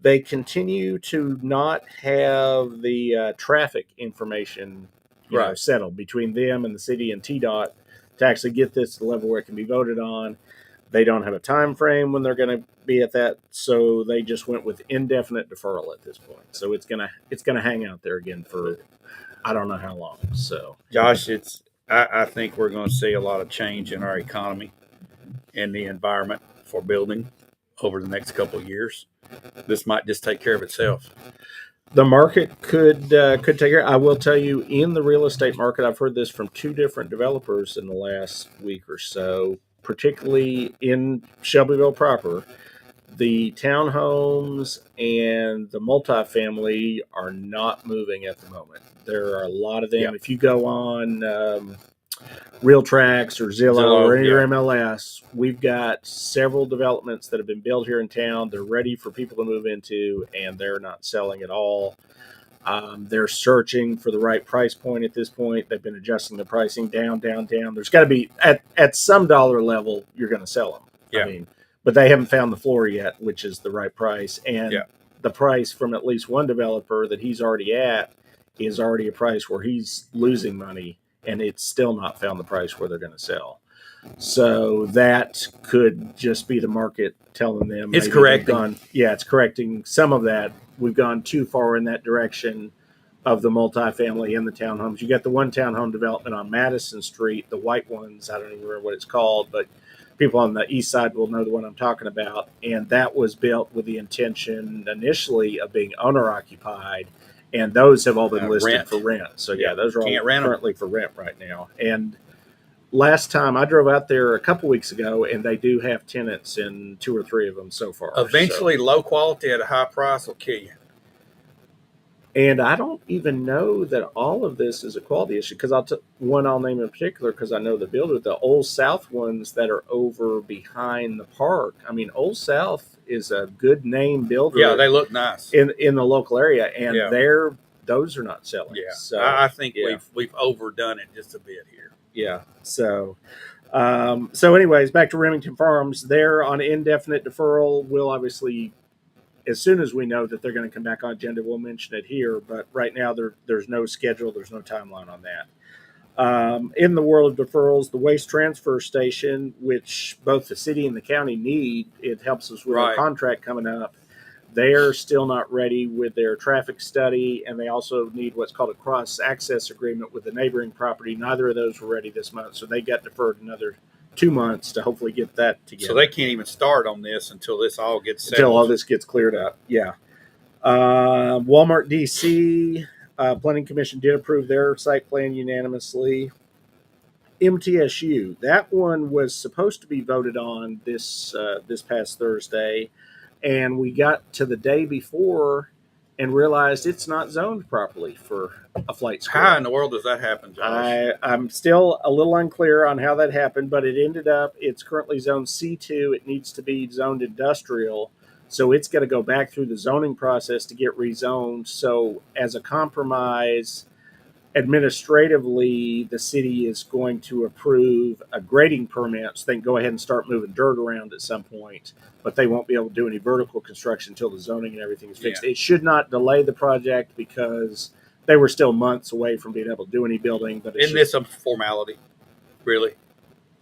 They continue to not have the traffic information settled between them and the city and TDOT to actually get this to the level where it can be voted on. They don't have a time frame when they're going to be at that, so they just went with indefinite deferral at this point. So it's gonna hang out there again for I don't know how long. So Josh, I think we're going to see a lot of change in our economy and the environment for building over the next couple of years. This might just take care of itself. the market could take care. I will tell you, in the real estate market, I've heard this from two different developers in the last week or so, particularly in Shelbyville proper. The townhomes and the multifamily are not moving at the moment. There are a lot of them. Yep. If you go on RealTrax or Zillow or any MLS, we've got several developments that have been built here in town. They're ready for people to move into, and they're not selling at all. They're searching for the right price point at this point. They've been adjusting the pricing down. There's got to be at some dollar level, you're going to sell them. Yeah. I mean, but they haven't found the floor yet, which is the right price. And Yeah. the price from at least one developer that he's already at is already a price where he's losing money, and it's still not found the price where they're going to sell. So that could just be the market telling them It's maybe correcting. it's correcting some of that. We've gone too far in that direction of the multifamily and the townhomes. You got the one townhome development on Madison Street, the white ones. I don't even remember what it's called, but people on the east side will know the one I'm talking about. And that was built with the intention initially of being owner occupied. And those have all been listed Rent. for rent. So Yeah, those are all can't rent 'em. currently for rent right now. And last time I drove out there a couple weeks ago, and they do have tenants in 2 or 3 of them so far. Eventually, low quality at a high price will kill you. And I don't even know that all of this is a quality issue, because I'll name in particular because I know the builder. The Old South ones that are over behind the park. I mean, Old South is a good name builder. Yeah, they look nice. in the local area, and Yeah. those are not selling. Yeah, So I think yeah. we've overdone it just a bit here. Yeah. So, anyways, back to Remington Farms. They're on indefinite deferral. We'll obviously, as soon as we know that they're going to come back on agenda, we'll mention it here. But right now, there's no schedule. There's no timeline on that. In the world of deferrals, the waste transfer station, which both the city and the county need, it helps us with our Right. contract coming up. They're still not ready with their traffic study, and they also need what's called a cross-access agreement with the neighboring property. Neither of those were ready this month, so they got deferred another 2 months to hopefully get that together. So they can't even start on this until this all gets settled. Until all this gets cleared up. Yeah. Walmart DC, Planning Commission did approve their site plan unanimously. MTSU, that one was supposed to be voted on this past Thursday, and we got to the day before and realized it's not zoned properly for a flight school. How in the world does that happen, Josh? I'm still a little unclear on how that happened, but it ended up, it's currently zoned C2. It needs to be zoned industrial. So it's got to go back through the zoning process to get rezoned. So as a compromise, administratively, the city is going to approve a grading permit. So they can go ahead and start moving dirt around at some point, but they won't be able to do any vertical construction until the zoning and everything is fixed. Yeah. It should not delay the project because they were still months away from being able to do any building. But it's Isn't this a formality? Really?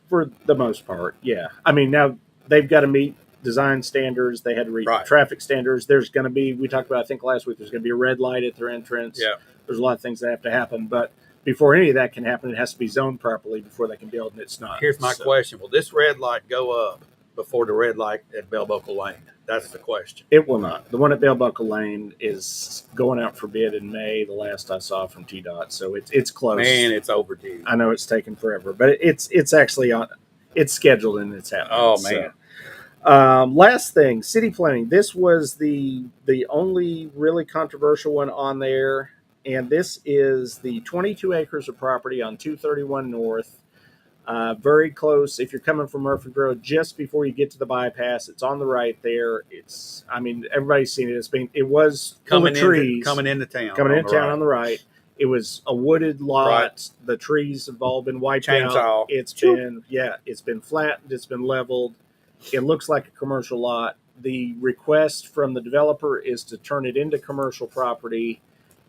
for the most part, yeah. I mean, now they've got to meet design standards. They had to read Right. traffic standards. There's going to be, we talked about, I think last week, there's going to be a red light at their entrance. Yeah. There's a lot of things that have to happen, but before any of that can happen, it has to be zoned properly before they can build, and it's not. Here's my So question: will this red light go up before the red light at Bell Buckle Lane? That's the question. It will not. The one at Bell Buckle Lane is going out for bid in May, the last I saw from TDOT. So it's close. Man, it's overdue. I know it's taken forever, but it's actually on. It's scheduled and it's happening. Oh man. Last thing, city planning. This was the only really controversial one on there, and this is the 22 acres of property on 231 North. Very close. If you're coming from Murfreesboro, just before you get to the bypass, it's on the right there. It's, I mean, everybody's seen it. It was full of trees coming into town. coming on into the town right. on the right. It was a wooded lot. Right. The trees have all been wiped Chainsaw. out. It's been flattened. It's been leveled. It looks like a commercial lot. The request from the developer is to turn it into commercial property.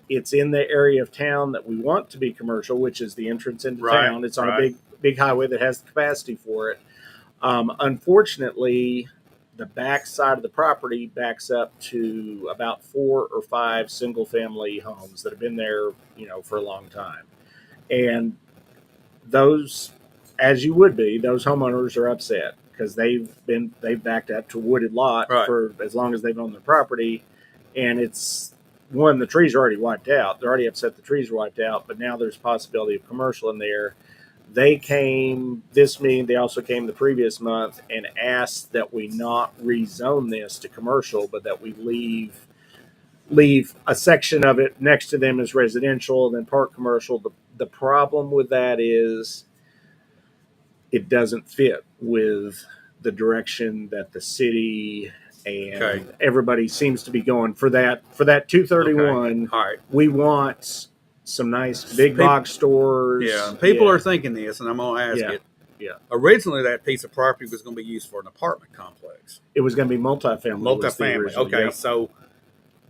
It's in the area of town that we want to be commercial, which is the entrance into Right, town. It's on right. a big highway that has the capacity for it. Unfortunately, the back side of the property backs up to about 4 or 5 single family homes that have been there, for a long time. And those, as you would be, those homeowners are upset because they've backed up to a wooded lot Right. for as long as they've owned their property. And it's one, the trees are already wiped out. They're already upset the trees are wiped out, but now there's possibility of commercial in there. They came this meeting. They also came the previous month and asked that we not rezone this to commercial, but that we leave a section of it next to them as residential and then part commercial. The problem with that is it doesn't fit with the direction that the city and everybody seems to be going for that 231. All right. We want some nice big box stores. Yeah, people are thinking this, and I'm going to ask it. Yeah. Originally, that piece of property was going to be used for an apartment complex. It was going to be multifamily. Multifamily. Okay, so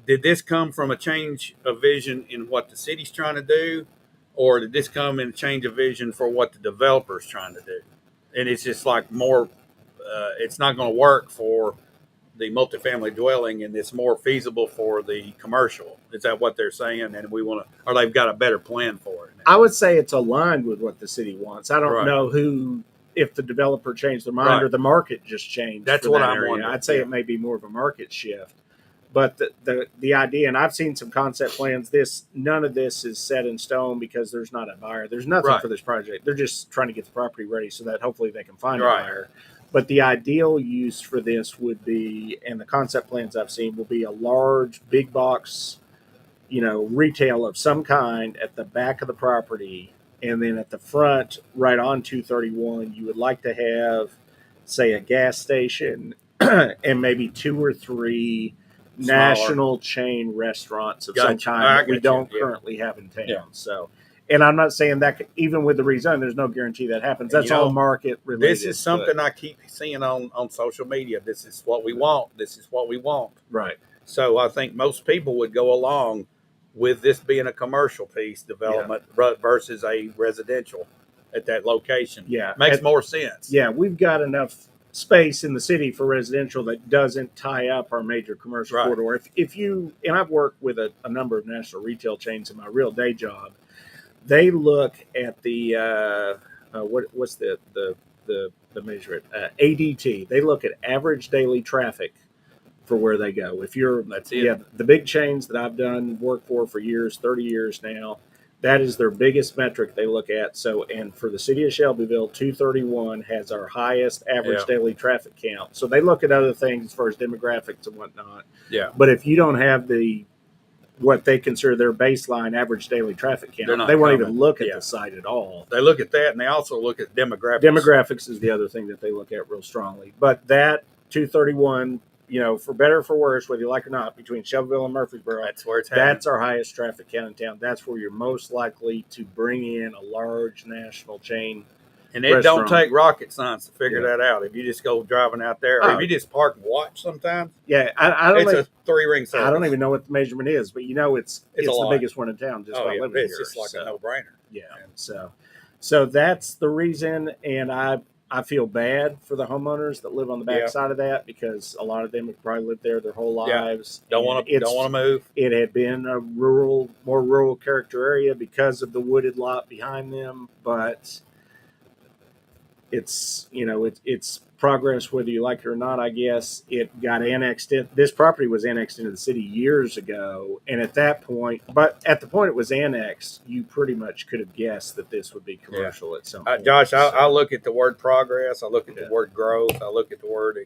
did this come from a change of vision in what the city's trying to do, or did this come in a change of vision for what the developer's trying to do? And it's just like more, it's not going to work for the multifamily dwelling, and it's more feasible for the commercial. Is that what they're saying? And we want to, or they've got a better plan for it? I would say it's aligned with what the city wants. I don't know if the developer changed their mind or the market just changed. That's what I'm wondering. I'd say it may be more of a market shift. But the idea, and I've seen some concept plans, none of this is set in stone because there's not a buyer. There's nothing for this project. They're just trying to get the property ready so that hopefully they can find a buyer. But the ideal use for this would be, and the concept plans I've seen, will be a large, big box, retail of some kind at the back of the property. And then at the front, right on 231, you would like to have, say, a gas station and maybe 2 or 3 national chain restaurants of some kind that we don't currently have in town. Yeah. So, and I'm not saying that even with the rezone, there's no guarantee that happens. That's all market related. This is something I keep seeing on social media. This is what we want. This is what we want. Right. So I think most people would go along with this being a commercial piece development versus a residential at that location. Yeah. Makes more sense. Yeah. We've got enough space in the city for residential that doesn't tie up our major commercial corridor. If you, and I've worked with a number of national retail chains in my real day job, they look at the what's the measure it ADT. They look at average daily traffic for where they go. If you're the big chains that I've done work for years, 30 years now, that is their biggest metric they look at. So, and for the city of Shelbyville, 231 has our highest average daily traffic count. So they look at other things as far as demographics and whatnot. Yeah. But if you don't have what they consider their baseline average daily traffic count, they won't even look at the site at all. They look at that, and they also look at demographics. Demographics is the other thing that they look at real strongly. But that 231, for better or for worse, whether you like it or not, between Shelbyville and Murfreesboro, that's where it's happening. That's our highest traffic count in town. That's where you're most likely to bring in a large national chain. And it don't take rocket science to figure that out. If you just go driving out there, or if you just park and watch sometimes. Yeah, I don't. It's a 3-ring circle. I don't even know what the measurement is, but it's the biggest one in town just by living here. It's just like a no-brainer. Yeah, so that's the reason, and I feel bad for the homeowners that live on the back side of that because a lot of them have probably lived there their whole lives. Don't want to move. It had been a more rural character area because of the wooded lot behind them, but it's it's progress whether you like it or not. I guess it got annexed in. This property was annexed into the city years ago, and at the point it was annexed, you pretty much could have guessed that this would be commercial at some point. Josh, I look at the word progress. I look at the word growth. I look at the word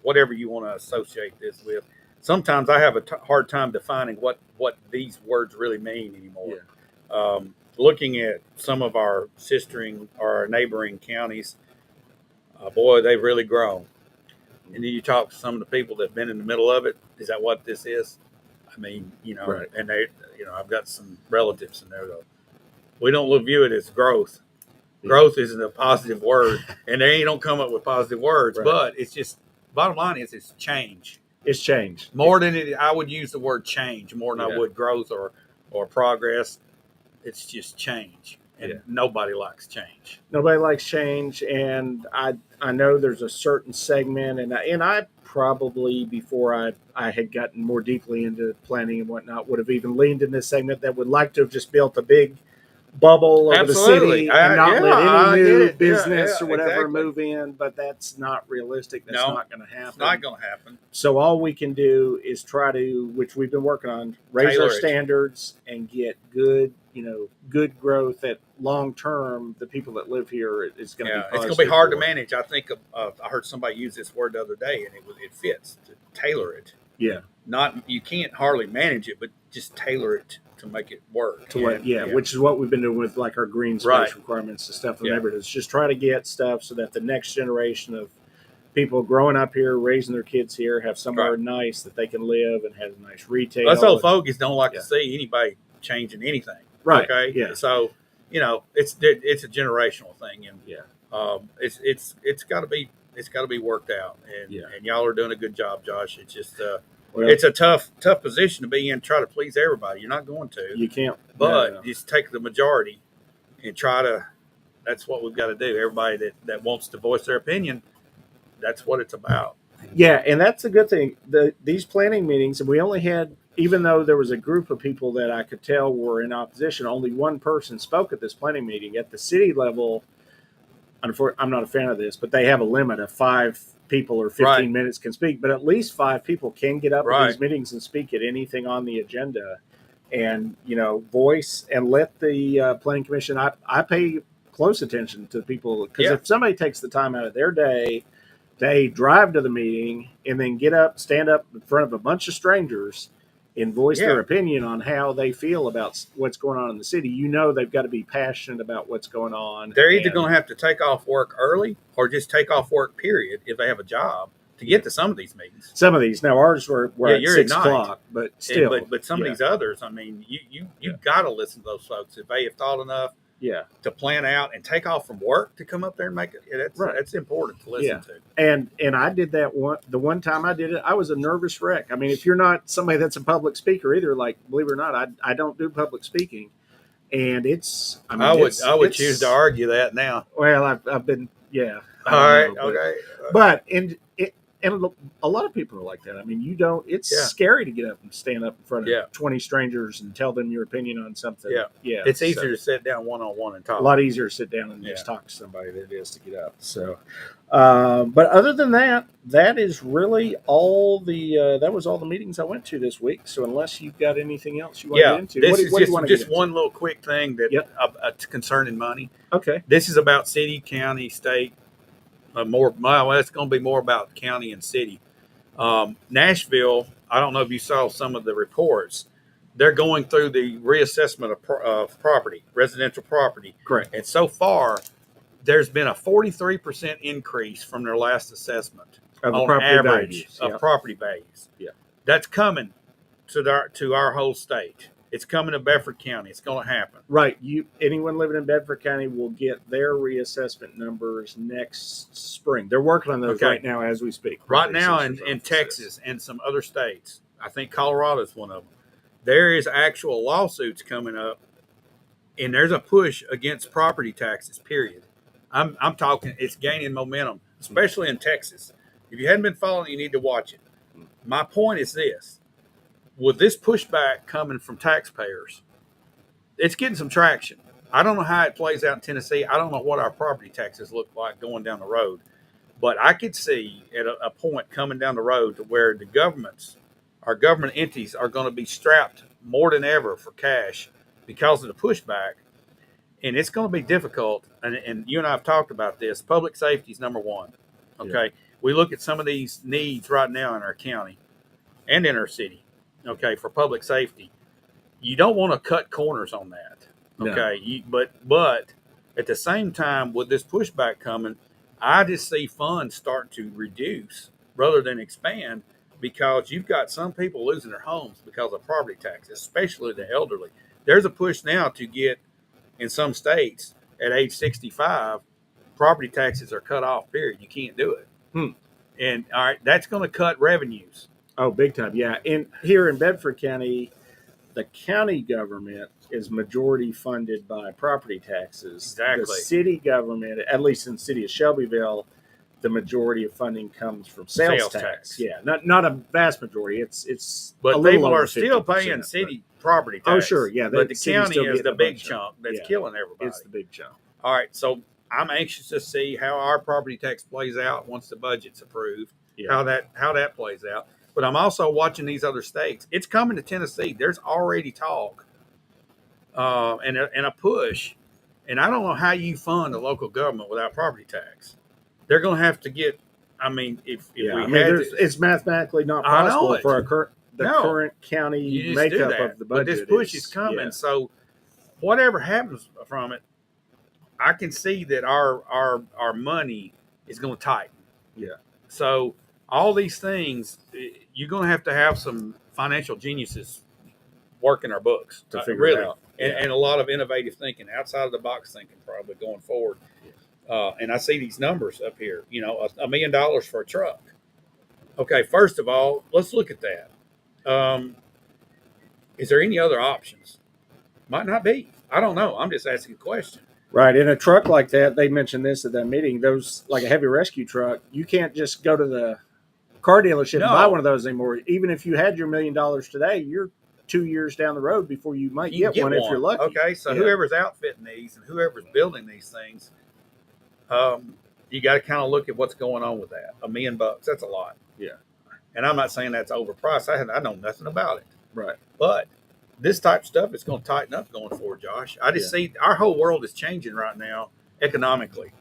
whatever you want to associate this with. Sometimes I have a hard time defining what these words really mean anymore. Yeah. Looking at some of our neighboring counties. Boy, they've really grown. And then you talk to some of the people that've been in the middle of it. Is that what this is? I mean, and they, I've got some relatives in there though. We don't view it as growth. Yeah. Growth isn't a positive word, and they don't come up with positive words. But it's just bottom line is it's change. It's change more than it. I would use the word change more than I would growth or progress. It's just change. and Yeah. nobody likes change. Nobody likes change, and I know there's a certain segment, and I probably, before I had gotten more deeply into planning and whatnot, would have even leaned in this segment that would like to have just built a big bubble over the Absolutely. city and not let I any get new it. business Yeah, or whatever exactly. move in. But that's not realistic. That's No, not going to happen. It's not going to happen. So all we can do is try to, which we've been working on, raise Tailor our it. standards and get good, good growth at long term. The people that live here is going to be It's positive. going to be hard to for. manage. I think I heard somebody use this word the other day, and it fits to tailor it. Yeah. Not you can't hardly manage it, but just tailor it to make it work. To what? Yeah, which is what we've been doing with like our green space Right. requirements and stuff in the Yeah. neighborhoods. Just try to get stuff so that the next generation of people growing up here, raising their kids here, have somewhere Right. nice that they can live and have nice retail. Us old fogies don't like Yeah. to see anybody changing anything. Right. Okay. Yeah. So it's a generational thing, and Yeah. it's got to be worked out, and Yeah. and y'all are doing a good job, Josh. It's just Well, it's a tough position to be in. Try to please everybody. You're not going to, you can't. but no. just take the majority and try to. That's what we've got to do. Everybody that wants to voice their opinion, that's what it's about. Yeah, and that's a good thing. These planning meetings, and we only had, even though there was a group of people that I could tell were in opposition, only one person spoke at this planning meeting. At the city level, I'm not a fan of this, but they have a limit of 5 people or 15 Right. minutes can speak, but at least 5 people can get up at Right. these meetings and speak at anything on the agenda and, voice and let the planning commission, I pay close attention to people because Yeah. if somebody takes the time out of their day, they drive to the meeting and then stand up in front of a bunch of strangers and voice their Yeah. opinion on how they feel about what's going on in the city. They've got to be passionate about what's going on. They're either and- going to have to take off work early or just take off work, period, if they have a job to get to some of these meetings. Some of these now, ours were Yeah, at you're at 6 night. o'clock, but still, But some yeah. of these others, I mean, you've got to listen to those folks if they have thought enough yeah. to plan out and take off from work to come up there and make it. Right. That's important to listen Yeah. to. And I did that the one time I did it, I was a nervous wreck. I mean, if you're not somebody that's a public speaker either, like believe it or not, I don't do public speaking, and it's. I mean, I would it's- choose to argue that now. Well, I've been I All right, don't know, okay. but a lot of people are like that. I mean, it's Yeah. scary to get up and stand up in front of Yeah. 20 strangers and tell them your opinion on something. Yeah. Yeah. It's so- easier to sit down one-on-one and talk. a lot easier to sit down and Yeah. just talk to somebody than it is to get up. So, but other than that, that is really all that was all the meetings I went to this week. So unless you've got anything else you want to Yeah, get into, this what do is you want to just get into? one little quick thing that Yep. concerning money. Okay. This is about city, county, state. It's going to be more about county and city. Nashville, I don't know if you saw some of the reports. They're going through the reassessment of property, residential property. Correct. And so far, there's been a 43% increase from their last assessment Of the on property average values. of Yep. property values. Yeah. That's coming to our whole state. It's coming to Bedford County. It's going to happen. Right. Anyone living in Bedford County will get their reassessment numbers next spring. They're working on those Okay. right now as we speak. Right now Assessor's in office Texas and some other states, I think Colorado is one of them. There is actual lawsuits coming up, and there's a push against property taxes. Period. I'm talking. It's gaining momentum, especially in Texas. If you hadn't been following, you need to watch it. My point is this: with this pushback coming from taxpayers, it's getting some traction. I don't know how it plays out in Tennessee. I don't know what our property taxes look like going down the road. But I could see at a point coming down the road to where our government entities are going to be strapped more than ever for cash because of the pushback. And it's going to be difficult. And you and I have talked about this. Public safety is number one. Okay. Yeah. We look at some of these needs right now in our county and in our city. Okay. For public safety, you don't want to cut corners on that. No. Okay. But at the same time, with this pushback coming, I just see funds start to reduce rather than expand because you've got some people losing their homes because of property taxes, especially the elderly. There's a push now to get, in some states, at age 65, property taxes are cut off, period. You can't do it. And, all right, that's going to cut revenues. Oh, big time. Yeah. And here in Bedford County, the county government is majority funded by property taxes. Exactly. The city government, at least in the city of Shelbyville, the majority of funding comes from sales tax. Yeah, not a vast majority. It's a But little people over are still 50%, paying city property tax. Oh, sure, yeah. But the city's county still is getting the a big bunch of- chunk that's yeah, killing everybody. It's the big chunk. All right, so I'm anxious to see how our property tax plays out once the budget's approved. Yeah. How that plays out. But I'm also watching these other states. It's coming to Tennessee. There's already talk and a push. And I don't know how you fund a local government without property tax. They're going to have to get. I mean, if we had, it's mathematically not I know possible it. for the No. current county you just makeup do that. of the But budget. this push is coming. yeah. So whatever happens from it, I can see that our money is going to tighten. Yeah. So all these things, you're going to have some financial geniuses working our books To figure really, it out. and a lot of innovative thinking, outside of the box thinking, probably going forward. And I see these numbers up here. You know, $1 million for a truck. Okay, first of all, let's look at that. Is there any other options? Might not be. I don't know. I'm just asking a question. Right. In a truck like that, they mentioned this at that meeting, those like a heavy rescue truck, you can't just go to the car dealership and No. buy one of those anymore. Even if you had your $1 million today, you're 2 years down the road before you might You get one if you're lucky. Okay, so Yeah. whoever's outfitting these and whoever's building these things, you got to kind of look at what's going on with that. $1 million, that's a lot. Yeah. And I'm not saying that's overpriced. I know nothing about it. Right. But this type of stuff is going to tighten up going forward, Josh. I just see our whole world is changing right now economically.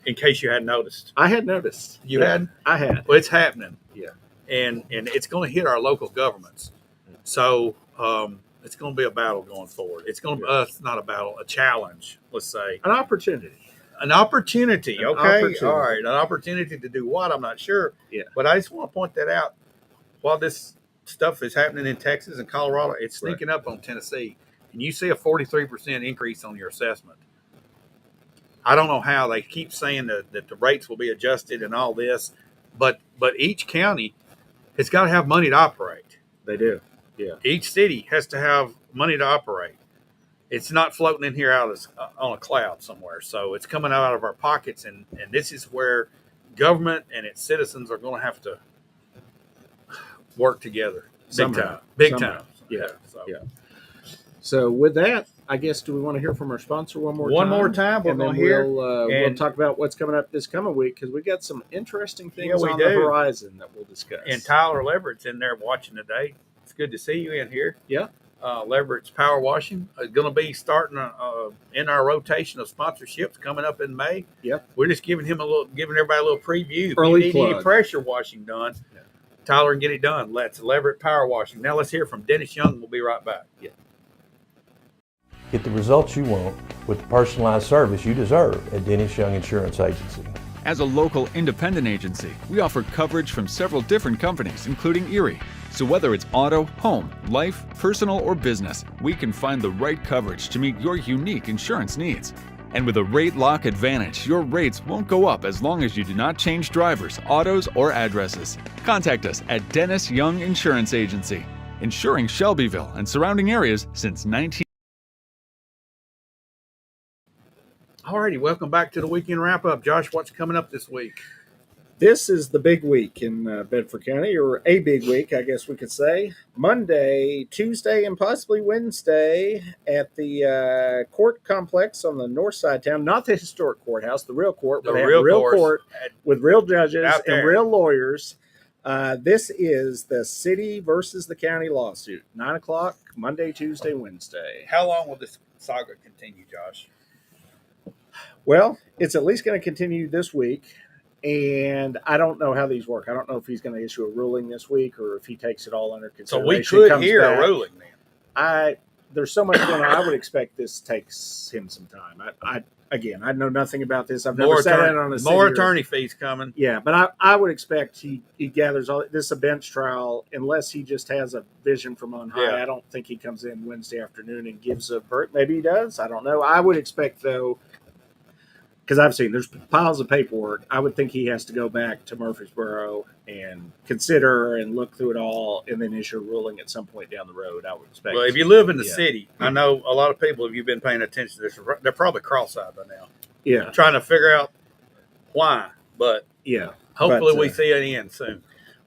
In case you hadn't noticed, I had noticed. You Yeah, had? I had. well, it's happening. Yeah. And it's going to hit our local governments. So it's going to be a battle going forward. It's going to not a battle, a challenge. Let's say An opportunity. an opportunity. An Okay, opportunity. all right, an opportunity to do what? I'm not sure. Yeah. But I just want to point that out. While this stuff is happening in Texas and Colorado, it's sneaking up on Tennessee, and you see a 43% increase on your assessment. I don't know how they keep saying that the rates will be adjusted and all this, but each county has got to have money to operate. They do. Yeah. Each city has to have money to operate. It's not floating in here out on a cloud somewhere. So it's coming out of our pockets, and this is where government and its citizens are going to have to work together. Big time. Yeah. So. Yeah. So with that, I guess, do we want to hear from our sponsor one more One time? more time, we're and then going to hear. we'll and- talk about what's coming up this coming week because we got some interesting things Yeah, we on the do. horizon that we'll discuss. And Tyler Leverett's in there watching today. It's good to see you in here. Yeah. Leverett's Power Washing is going to be starting in our rotation of sponsorships coming up in May. Yep. We're just giving everybody a little preview. If Early you need any plug. pressure washing done, Yeah. Tyler can get it done. Let's Leverett Power Washing. Now let's hear from Dennis Young. We'll be right back. Yeah. Get the results you want with the personalized service you deserve at Dennis Young Insurance Agency. As a local independent agency, we offer coverage from several different companies, including Erie. So whether it's auto, home, life, personal, or business, we can find the right coverage to meet your unique insurance needs. And with a rate lock advantage, your rates won't go up as long as you do not change drivers, autos, or addresses. Contact us at Dennis Young Insurance Agency, insuring Shelbyville and surrounding areas since 19. Alrighty, welcome back to the weekend wrap up. Josh, what's coming up this week? This is the big week in Bedford County, or a big week, I guess we could say. Monday, Tuesday, and possibly Wednesday at the court complex on the north side of town. Not the historic courthouse, the real court, The but real real course court at- with real judges out there. and real lawyers. This is the city versus the county lawsuit. 9 o'clock, Monday, Tuesday, Wednesday. How long will this saga continue, Josh? Well, it's at least going to continue this week. And I don't know how these work. I don't know if he's going to issue a ruling this week or if he takes it all under So consideration. we could comes hear back. a ruling then. There's so much going on. I would expect this takes him some time. I know nothing about this. I've never sat in on a more city or- attorney fees coming. Yeah, but I would expect he gathers all this is a bench trial unless he just has a vision from on high. Yeah. I don't think he comes in Wednesday afternoon and gives a verdict. Maybe he does. I don't know. I would expect though, because I've seen there's piles of paperwork. I would think he has to go back to Murfreesboro and consider and look through it all, and then issue a ruling at some point down the road. I would expect. Well, if you live in the Yeah. city, I know a lot of people, if you've been paying attention to this, they're probably cross-eyed by now, Yeah, trying to figure out why. But yeah. hopefully But, we see an end soon.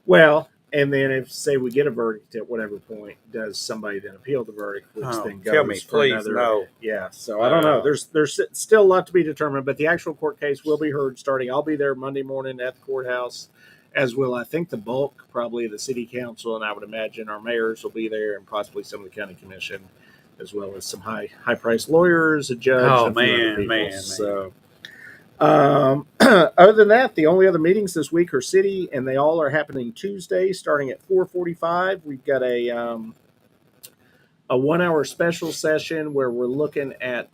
Well, and then if say we get a verdict at whatever point, does somebody then appeal the verdict, which Oh, then goes tell me, for please, another? no. Yeah, so I don't know. Uh, There's still a lot to be determined, but the actual court case will be heard starting. I'll be there Monday morning at the courthouse, as will I think the bulk probably of the city council, and I would imagine our mayors will be there, and possibly some of the county commission, as well as some high priced lawyers, a judge. Oh, and a few other man, people. man. So. Other than that, the only other meetings this week are city, and they all are happening Tuesday, starting at 4:45. We've got a 1-hour special session where we're looking at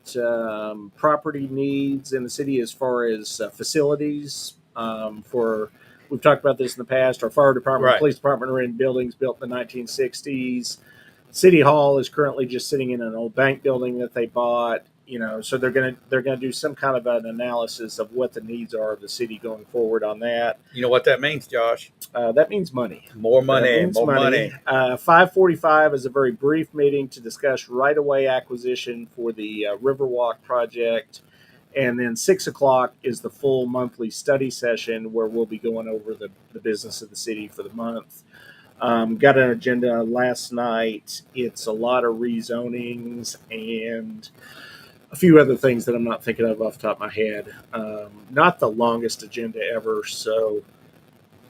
property needs in the city as far as facilities. We've talked about this in the past. Our fire department, Right. police department are in buildings built in the 1960s. City Hall is currently just sitting in an old bank building that they bought. So they're gonna do some kind of an analysis of what the needs are of the city going forward on that. You know what that means, Josh? That means money. More money, That means more money. 5:45 is a very brief meeting to discuss right-of-way acquisition for the Riverwalk project. And then 6 o'clock is the full monthly study session where we'll be going over the business of the city for the month. Got an agenda last night. It's a lot of rezonings and a few other things that I'm not thinking of off the top of my head. Not the longest agenda ever,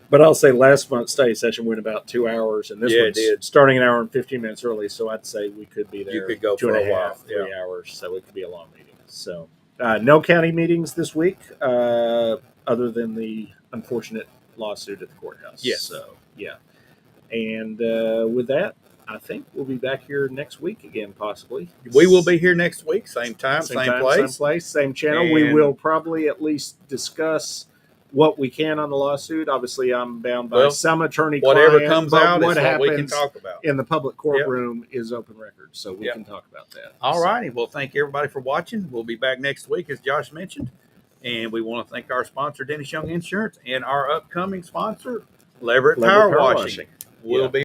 but I'll say last month's study session went about 2 hours, and this Yeah, it one's did. starting an hour and 15 minutes early. So I'd say we could be there. You could go two for and a while, half, 3 hours. So it could be a long meeting. So no county meetings this week, other than the unfortunate lawsuit at the courthouse. Yes. So yeah, and with that, I think we'll be back here next week again, possibly. We will be here next week, same time, same place. same channel. We And- will probably at least discuss what we can on the lawsuit. Obviously, I'm bound by Well, some attorney. Whatever client, comes but out what is what we can happens talk about. in the public courtroom is open record, so we Yep. can talk about that. All righty. Well, thank everybody for watching. We'll be back next week, as Josh mentioned. And we want to thank our sponsor, Dennis Young Insurance, and our upcoming sponsor, Leverett Leverett Power Power Washing. Washing. We'll Yeah. be